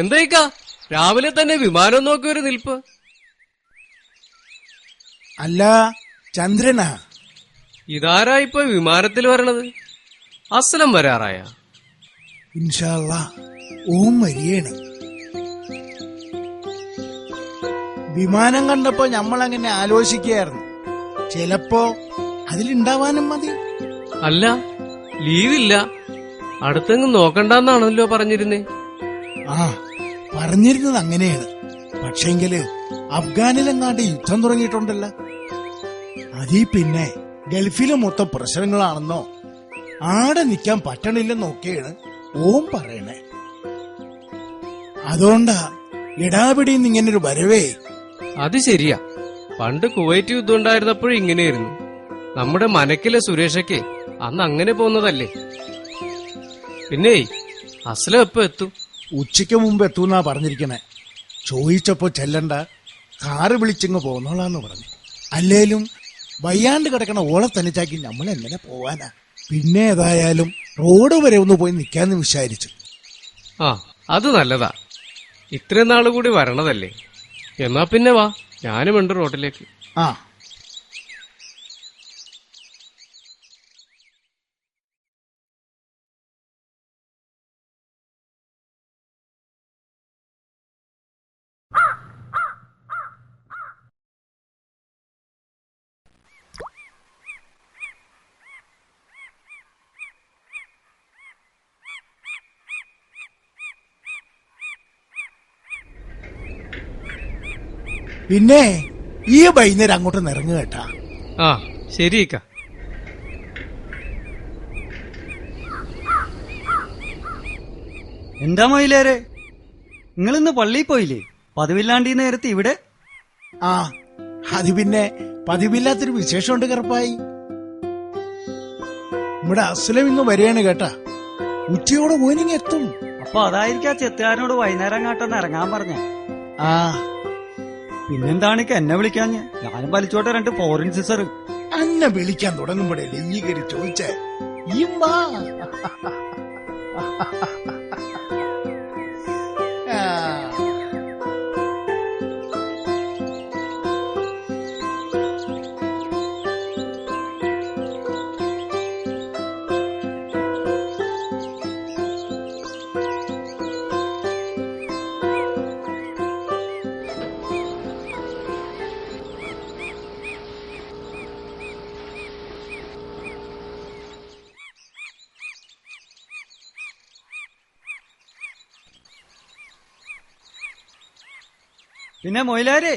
എന്തായിക്കാ രാവിലെ തന്നെ വിമാനം നോക്കി ഒരു നിൽപ്പ്? അല്ല, ചന്ദ്രനാ? ഇതാരാ ഇപ്പൊ വിമാനത്തിൽ വരണത്? അസ്ലം വരാറായ? ഇൻഷാ അല്ലാ ഓം വരികയാണ്. വിമാനം കണ്ടപ്പോ ഞമ്മളങ്ങനെ ആലോചിക്കുകയായിരുന്നു, ചിലപ്പോ അതിലുണ്ടാവാനും മതി. അല്ല, ലീവില്ല, അടുത്തെങ്ങും നോക്കണ്ടെന്നാണല്ലോ പറഞ്ഞിരുന്നേ. ആ, പറഞ്ഞിരുന്നത് അങ്ങനെയാണ്. പക്ഷെങ്കില് അഫ്ഗാനിലെങ്ങാണ്ട് യുദ്ധം തുടങ്ങിയിട്ടുണ്ടല്ലോ. അതീ പിന്നെ ഗൾഫില് മൊത്തം പ്രശ്നങ്ങളാണെന്നോ ആടെ നിക്കാൻ പറ്റണില്ലെന്നൊക്കെയാണ് ഓം പറയണേ. അതുകൊണ്ടാ ഇടാപിടിന്ന് ഇങ്ങനൊരു വരവേ. അത് ശരിയാ, പണ്ട് കുവൈറ്റ് യുദ്ധം ഉണ്ടായിരുന്നപ്പോഴും ഇങ്ങനെയായിരുന്നു. നമ്മുടെ മനക്കിലെ സുരേഷയ്ക്ക് അന്ന് അങ്ങനെ പോന്നതല്ലേ. പിന്നെ അസ്ലം എപ്പോ എത്തും? ഉച്ചയ്ക്ക് മുമ്പ് എത്തൂന്നാ പറഞ്ഞിരിക്കണേ. ചോദിച്ചപ്പോ ചെല്ലണ്ട, കാറ് വിളിച്ചിങ്ങ് പോന്നോളാന്ന് പറഞ്ഞു. അല്ലേലും വയ്യാണ്ട് കിടക്കണ ഓളെ തനിച്ചാക്കി നമ്മളെങ്ങനെ പോവാനാ? പിന്നെ ഏതായാലും റോഡ് വരെ ഒന്ന് പോയി നിക്കാന്ന് വിചാരിച്ചു. ആ, അത് നല്ലതാ, ഇത്രയും നാള് കൂടി വരണതല്ലേ. എന്നാ പിന്നെ വാ, ഞാനും ഉണ്ട് റോഡിലേക്ക്. ആ, പിന്നെ ഈ വൈകുന്നേരം അങ്ങോട്ട് നിറങ്ങു കേട്ടാ. ആ ശരിക്ക. എന്താ മൊയിലേരെ, നിങ്ങളിന്ന് പള്ളിയിൽ പോയില്ലേ? പതിവില്ലാണ്ട് ഈ നേരത്ത് ഇവിടെ? ആ, അത് പിന്നെ പതിവില്ലാത്തൊരു വിശേഷമുണ്ട് കറുപ്പായി. ഇവിടെ അസ്ലം ഇന്ന് വരികയാണ് കേട്ടാ. ഉച്ചയോടെ പോയിനിങ് എത്തും. അപ്പൊ അതായിരിക്കും ആ ചെത്തുകാരനോട് വൈകുന്നേരം അങ്ങോട്ടൊന്ന് ഇറങ്ങാൻ പറഞ്ഞ. ആ, പിന്നെന്താണിക്ക് എന്നെ വിളിക്കാഞ്ഞ്? ഞാനും വലിച്ചോട്ടെ 2 ഫോറിൻ സിസർ. അന്നെ വിളിക്കാൻ തുടങ്ങുമ്പോഴല്ലേ ഈ കരി ചോദിച്ചേ. ഇമ്മാ പിന്നെ മൊയിലാരെ,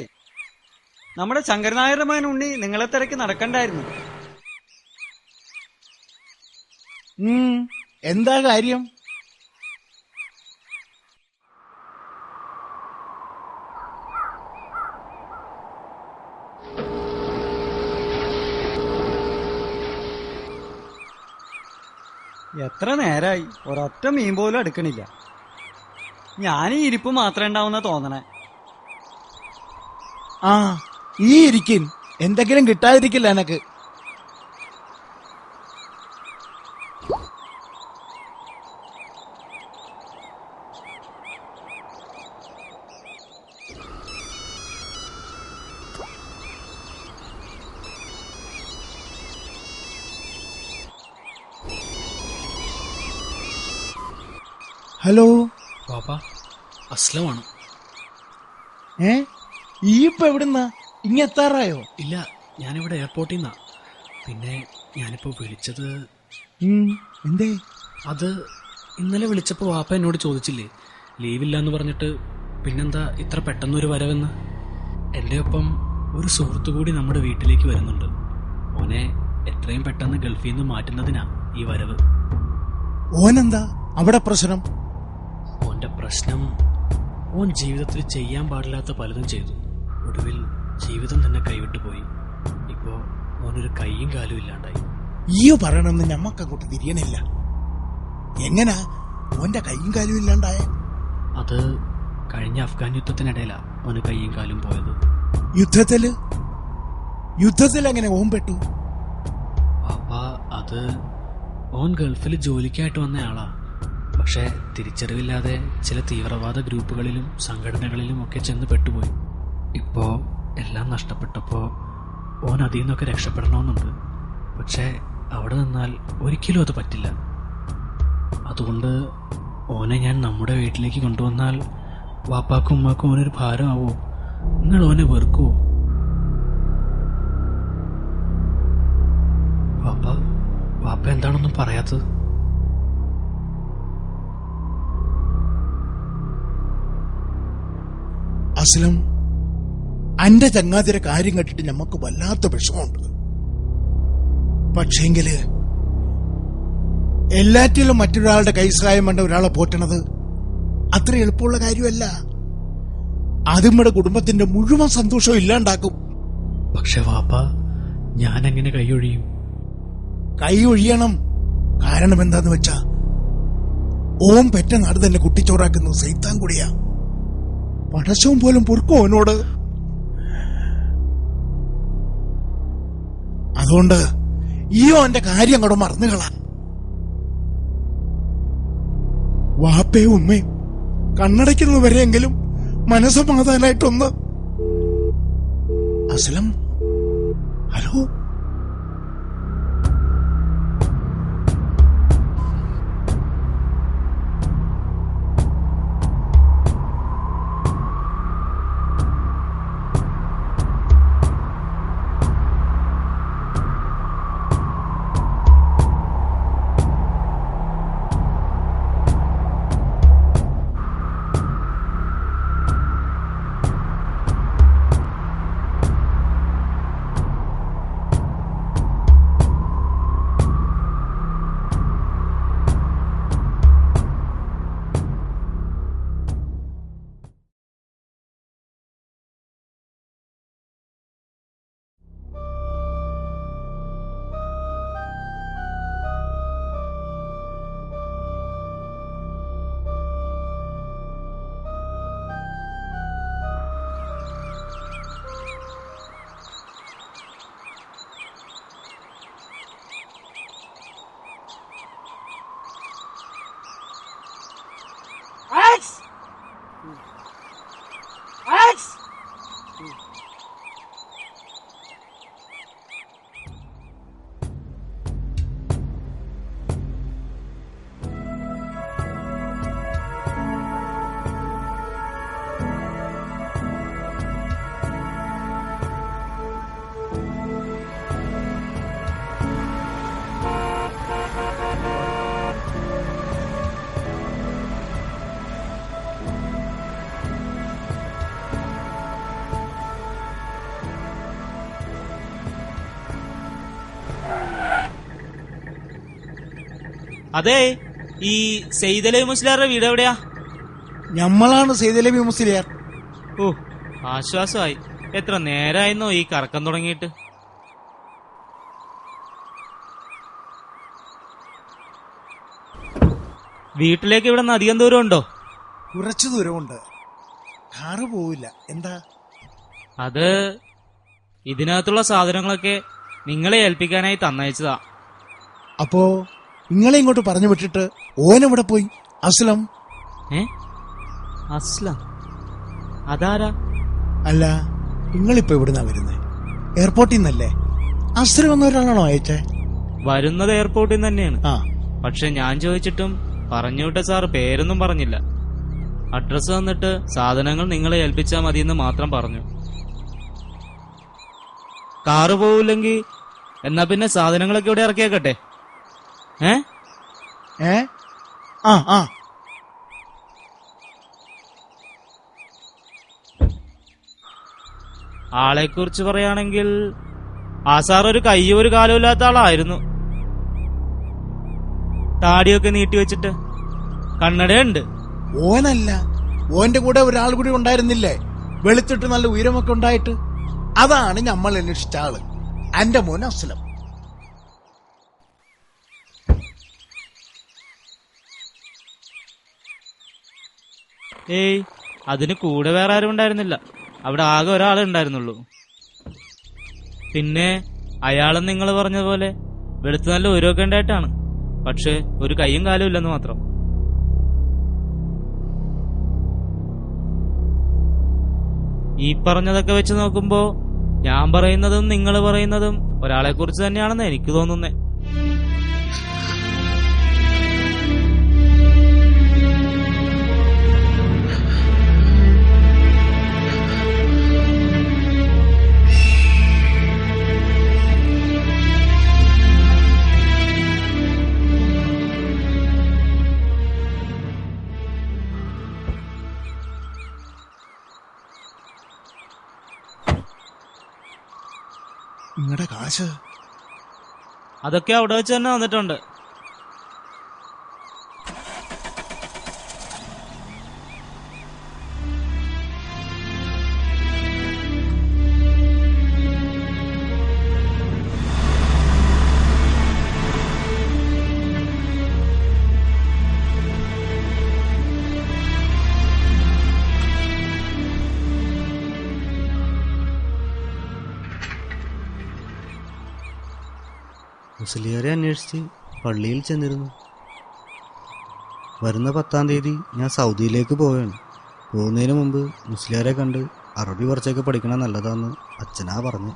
നമ്മുടെ ശങ്കരനായരുടെ മകൻ ഉണ്ണി നിങ്ങളെ തിരക്കി നടക്കണ്ടായിരുന്നു. എന്താ കാര്യം? എത്ര നേരായി ഒരൊറ്റ മീൻ പോലും എടുക്കണില്ല. ഞാനീ ഇരിപ്പ് മാത്രമേ ഉണ്ടാവുന്ന തോന്നണേ. ആ, ഈ ഇരിക്കിൻ, എന്തെങ്കിലും കിട്ടാതിരിക്കില്ല എനക്ക്. ഹലോ പാപ്പ, അസ്ലമാണ്. ഈ ഇപ്പൊ എവിടുന്നാ? ഇങ്ങെത്താറായോ? ഇല്ല, ഞാനിവിടെ എയർപോർട്ടിൽ നിന്നാ. പിന്നെ ഞാനിപ്പോ വിളിച്ചത് എന്തേ? അത് ഇന്നലെ വിളിച്ചപ്പോ വാപ്പ എന്നോട് ചോദിച്ചില്ലേ ലീവില്ലാന്ന് പറഞ്ഞിട്ട് പിന്നെന്താ ഇത്ര പെട്ടെന്നൊരു വരവെന്ന്. എൻ്റെ ഒപ്പം ഒരു സുഹൃത്തു കൂടി നമ്മുടെ വീട്ടിലേക്ക് വരുന്നുണ്ട്. ഓനെ എത്രയും പെട്ടെന്ന് ഗൾഫിൽ നിന്ന് മാറ്റുന്നതിനാ ഈ വരവ്. ഓനെന്താ അവിടെ പ്രശ്നം? ഓന്റെ പ്രശ്നം, ഓൻ ജീവിതത്തിൽ ചെയ്യാൻ പാടില്ലാത്ത പലതും ചെയ്തു. ഒടുവിൽ ജീവിതം തന്നെ കൈവിട്ടു പോയി. ഇപ്പോ ഓനൊരു കൈയും കാലും ഇല്ലാണ്ടായി. ഈ പറയണമെന്ന് ഞമ്മക്ക് അങ്ങോട്ട് തിരിയണില്ല. എങ്ങനാ ഓന്റെ കൈയും കാലും ഇല്ലാണ്ടായ? അത് കഴിഞ്ഞ അഫ്ഗാൻ യുദ്ധത്തിനിടയിലാ ഓന് കൈയും കാലും പോയത്. യുദ്ധത്തിൽ എങ്ങനെ ഓൻ പെട്ടു? പാപ്പ, അത് ഓൻ ഗൾഫിൽ ജോലിക്കായിട്ട് വന്ന ആളാ. പക്ഷേ തിരിച്ചറിവില്ലാതെ ചില തീവ്രവാദ ഗ്രൂപ്പുകളിലും സംഘടനകളിലും ഒക്കെ ചെന്ന് പെട്ടുപോയി. ഇപ്പോ എല്ലാം നഷ്ടപ്പെട്ടപ്പോൾ ഓൻ അതിൽ നിന്നൊക്കെ രക്ഷപ്പെടണമെന്നുണ്ട്. പക്ഷേ അവിടെ നിന്നാൽ ഒരിക്കലും അത് പറ്റില്ല. അതുകൊണ്ട് ഓനെ ഞാൻ നമ്മുടെ വീട്ടിലേക്ക് കൊണ്ടുവന്നാൽ വാപ്പാക്കും ഉമ്മാക്കും ഓനൊരു ഭാരമാവോ? നിങ്ങൾ ഓനെ വെറുക്കുവോ? വാപ്പ എന്താണെന്നും പറയാത്തത്? അസ്ലം, അന്റെ ചങ്ങാതിരെ കാര്യം കേട്ടിട്ട് ഞമ്മക്ക് വല്ലാത്ത വിഷമമുണ്ട്. പക്ഷേങ്കില് എല്ലാറ്റിലും മറ്റൊരാളുടെ കൈസഹായം വേണ്ട ഒരാളെ പോറ്റണത് അത്ര എളുപ്പമുള്ള കാര്യമല്ല. അത് നമ്മുടെ കുടുംബത്തിന്റെ മുഴുവൻ സന്തോഷവും ഇല്ലാണ്ടാക്കും. പക്ഷെ വാപ്പ, ഞാനെങ്ങനെ കൈയൊഴിയും? കൈ ഒഴിയണം. കാരണം എന്താന്ന് വെച്ചാ ഓം പെറ്റ നാട് തന്നെ കുട്ടിച്ചോറാക്കുന്നത് സൈത്താൻ കൂടിയാ. പടശവും പോലും പൊറുക്കോ അവനോട്. അതുകൊണ്ട് ഈ ഓന്റെ കാര്യം അങ്ങോട്ട് മറന്നുകളാ. വാപ്പയും ഉമ്മയും കണ്ണടയ്ക്കുന്നവരെയെങ്കിലും മനസ്സമാധാനായിട്ടൊന്ന്. അസ്ലം, ഹലോ? അതെ, ഈ സെയ്ദലി മുസ്ലിയാരുടെ വീട് എവിടെയാ? ഞമ്മളാണ് സെയ്ദലവി മുസ്ലിയാർ. ഓ, ആശ്വാസമായി. എത്ര നേരായിരുന്നോ ഈ കറക്കം തുടങ്ങിയിട്ട്. വീട്ടിലേക്ക് ഇവിടെ നിന്ന് അധികം ദൂരം ഉണ്ടോ? കുറച്ചു ദൂരമുണ്ട്. കാറ് പോവില്ല. എന്താ? അത് ഇതിനകത്തുള്ള സാധനങ്ങളൊക്കെ നിങ്ങളെ ഏൽപ്പിക്കാനായി തന്നയച്ചതാ. അപ്പോ നിങ്ങളെ ഇങ്ങോട്ട് പറഞ്ഞു വിട്ടിട്ട് ഓനെവിടെ പോയി? അസ്ലം? അസ്ലം? അതാരാ? അല്ല, നിങ്ങളിപ്പോ എവിടുന്നാ വരുന്നേ? എയർപോർട്ടിൽ നിന്നല്ലേ? അസ്ലം എന്ന ഒരാളാണോ അയച്ചേ? വരുന്നത് എയർപോർട്ടിൽ നിന്ന് തന്നെയാണ്. ആ, പക്ഷെ ഞാൻ ചോദിച്ചിട്ടും പറഞ്ഞുവിട്ട സാറ് പേരൊന്നും പറഞ്ഞില്ല. അഡ്രസ് തന്നിട്ട് സാധനങ്ങൾ നിങ്ങളെ ഏൽപ്പിച്ചാൽ മതിയെന്ന് മാത്രം പറഞ്ഞു. കാറ് പോവില്ലെങ്കിൽ എന്നാ പിന്നെ സാധനങ്ങളൊക്കെ ഇവിടെ ഇറക്കിയേക്കട്ടെ. ആ. ആളെക്കുറിച്ച് പറയുകയാണെങ്കിൽ ആ സാർ ഒരു കയ്യും ഒരു കാലും ഇല്ലാത്ത ആളായിരുന്നു. താടിയൊക്കെ നീട്ടിവെച്ചിട്ട് കണ്ണടയുണ്ട്. ഓനല്ല, ഓന്റെ കൂടെ ഒരാൾ കൂടി ഉണ്ടായിരുന്നില്ലേ? വെളുത്തിട്ട് നല്ല ഉയരമൊക്കെ ഉണ്ടായിട്ട്. അതാണ് നമ്മൾ അന്വേഷിച്ച ആള്, എന്റെ മോൻ അസ്ലം. ഏയ്, അതിന് കൂടെ വേറെ ആരും ഉണ്ടായിരുന്നില്ല. അവിടെ ആകെ ഒരാളെ ഉണ്ടായിരുന്നുള്ളൂ. പിന്നെ അയാളും നിങ്ങൾ പറഞ്ഞതുപോലെ വെളുത്ത് നല്ല ഉയരമൊക്കെ ഉണ്ടായിട്ടാണ്. പക്ഷെ ഒരു കൈയും കാലും ഇല്ലെന്ന് മാത്രം. ഈ പറഞ്ഞതൊക്കെ വെച്ച് നോക്കുമ്പോ ഞാൻ പറയുന്നതും നിങ്ങൾ പറയുന്നതും ഒരാളെ കുറിച്ച് തന്നെയാണെന്ന് എനിക്ക് തോന്നുന്നേ. നിങ്ങളുടെ കാശ് അതൊക്കെ അവിടെ വെച്ച് തന്നെ വന്നിട്ടുണ്ട്. മുസ്ലിയാരെ അന്വേഷിച്ച് പള്ളിയിൽ ചെന്നിരുന്നു. വരുന്ന 10-ാം തീയതി ഞാൻ സൗദിയിലേക്ക് പോവുകയാണ്. പോകുന്നതിന് മുമ്പ് മുസ്ലിയാരെ കണ്ട് അറബി കുറച്ചൊക്കെ പഠിക്കണം നല്ലതാന്ന് അച്ഛനാ പറഞ്ഞു.